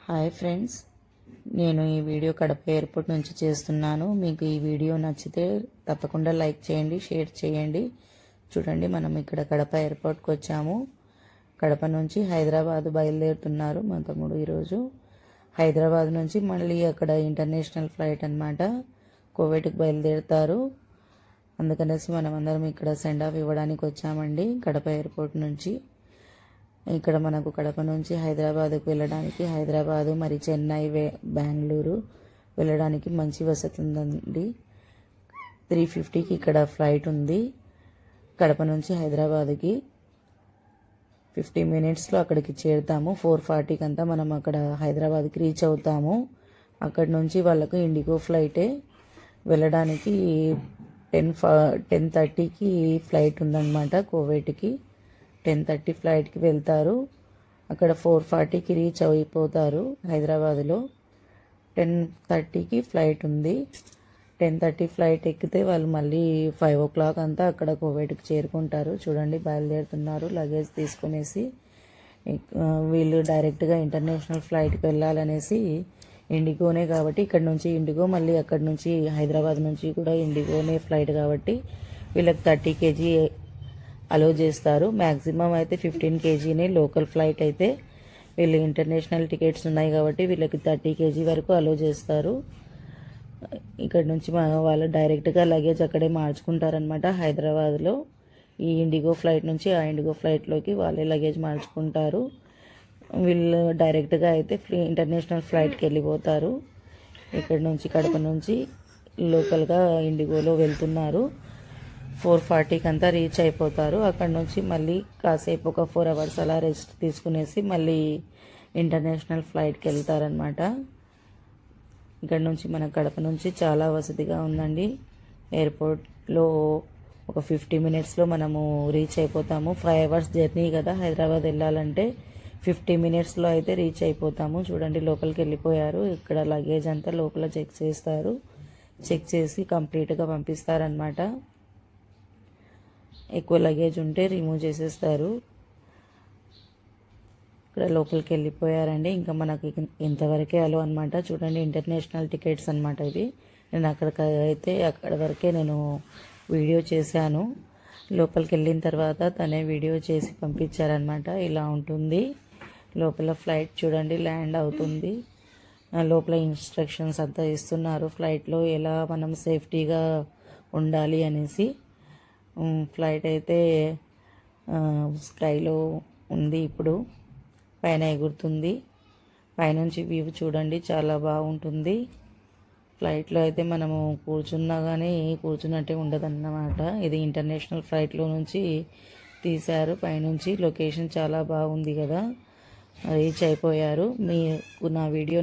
Hi friends, నేను ఈ video Kadapa airport నుంచి చేస్తున్నాను. మీకు ఈ వీడియో నచ్చితే తప్పకుండా లైక్ చేయండి, షేర్ చేయండి. చూడండి, మనం ఇక్కడ కడప ఎయిర్పోర్ట్కి వచ్చాము. కడప నుంచి హైదరాబాద్ బయలుదేరుతున్నారు మా తమ్ముడు. ఈరోజు హైదరాబాద్ నుంచి మళ్ళీ అక్కడ ఇంటర్నేషనల్ ఫ్లైట్ అన్నమాట, కువైట్కి బయలుదేరుతారు. అందుకనేసి మనం అందరం ఇక్కడ సెండ్ ఆఫ్ ఇవ్వడానికి వచ్చామండి కడప ఎయిర్పోర్ట్ నుంచి. ఇక్కడ మనకు కడప నుంచి హైదరాబాద్కు వెళ్ళడానికి, హైదరాబాదు మరి చెన్నై, బెంగళూరు వెళ్ళడానికి మంచి వసతి ఉందండి. 3:50కి ఇక్కడ ఫ్లైట్ ఉంది. కడప నుంచి హైదరాబాద్కి 50 మినిట్స్లో అక్కడికి చేరుతాము. 4:40కి అంతా మనం అక్కడ హైదరాబాద్కి రీచ్ అవుతాము. అక్కడి నుంచి వాళ్ళకు ఇండిగో ఫ్లైటే వెళ్ళడానికి 10:30కి ఫ్లైట్ ఉందన్నమాట కువైట్కి. 10:30 ఫ్లైట్కి వెళ్తారు. అక్కడ 4:40కి రీచ్ అయిపోతారు హైదరాబాద్లో. 10:30కి ఫ్లైట్ ఉంది. 10:30 ఫ్లైట్ ఎక్కితే వాళ్ళు మళ్ళీ 5 o'clock అంతా అక్కడ కువైట్కి చేరుకుంటారు. చూడండి, బయలుదేరుతున్నారు లగేజ్ తీసుకునేసి. వీళ్ళు డైరెక్ట్గా ఇంటర్నేషనల్ ఫ్లైట్కి వెళ్ళాలనేసి ఇండిగోనే కాబట్టి ఇక్కడ నుంచి ఇండిగో, మళ్ళీ అక్కడ నుంచి హైదరాబాద్ నుంచి కూడా ఇండిగోనే ఫ్లైట్ కాబట్టి వీళ్ళకి 30 kg అలో చేస్తారు. మ్యాక్సిమం అయితే 15 kgనే లోకల్ ఫ్లైట్ అయితే. వీళ్ళు ఇంటర్నేషనల్ టికెట్స్ ఉన్నాయి కాబట్టి వీళ్ళకి 30 kg వరకు అలో చేస్తారు. ఇక్కడ నుంచి వాళ్ళు డైరెక్ట్గా లగేజ్ అక్కడే మార్చుకుంటారనమాట హైదరాబాద్లో. ఈ ఇండిగో ఫ్లైట్ నుంచి ఆ ఇండిగో ఫ్లైట్లోకి వాళ్ళే లగేజ్ మార్చుకుంటారు. వీళ్ళు డైరెక్ట్గా అయితే ఇంటర్నేషనల్ ఫ్లైట్కి వెళ్ళిపోతారు. ఇక్కడ నుంచి కడప నుంచి లోకల్గా ఇండిగోలో వెళ్తున్నారు. 4:40కి అంతా రీచ్ అయిపోతారు. అక్కడ నుంచి మళ్ళీ కాసేపు ఒక 4 hours అలా రెస్ట్ తీసుకునేసి మళ్ళీ ఇంటర్నేషనల్ ఫ్లైట్కి వెళ్తారనమాట. ఇక్కడ నుంచి మన కడప నుంచి చాలా వసతిగా ఉందండి. ఎయిర్పోర్ట్లో ఒక 50 మినిట్స్లో మనము రీచ్ అయిపోతాము. 5 hours జర్నీ కదా హైదరాబాద్ వెళ్ళాలంటే, 50 మినిట్స్లో అయితే రీచ్ అయిపోతాము. చూడండి, లోపలికి వెళ్ళిపోయారు. ఇక్కడ లగేజ్ అంతా లోపల చెక్ చేస్తారు. చెక్ చేసి కంప్లీట్గా పంపిస్తారనమాట. ఎక్కువ లగేజ్ ఉంటే రిమూవ్ చేసేస్తారు. ఇక్కడ లోపలికి వెళ్ళిపోయారండి. ఇంకా మనకి ఇంతవరకే అలో అనమాట. చూడండి, ఇంటర్నేషనల్ టికెట్స్ అనమాట ఇవి. నేను అక్కడ వరకే నేను వీడియో చేశాను. లోపలికి వెళ్ళిన తర్వాత తనే వీడియో చేసి పంపించారనమాట. ఇలా ఉంటుంది లోపల ఫ్లైట్. చూడండి, ల్యాండ్ అవుతుంది. లోపల ఇన్స్ట్రక్షన్స్ అంతా ఇస్తున్నారు ఫ్లైట్లో ఎలా మనం సేఫ్టీగా ఉండాలి అనేసి. ఫ్లైట్ అయితే స్కైలో ఉంది, ఇప్పుడు పైన ఎగురుతుంది. పైనుంచి వ్యూ చూడండి, చాలా బాగుంటుంది. ఫ్లైట్లో అయితే మనము కూర్చున్నా కానీ కూర్చున్నట్టే ఉండదన్నమాట. ఇది ఇంటర్నేషనల్ ఫ్లైట్లో నుంచి తీశారు. పైనుంచి లొకేషన్ చాలా బాగుంది కదా. రీచ్ అయిపోయారు. మీకు నా వీడియో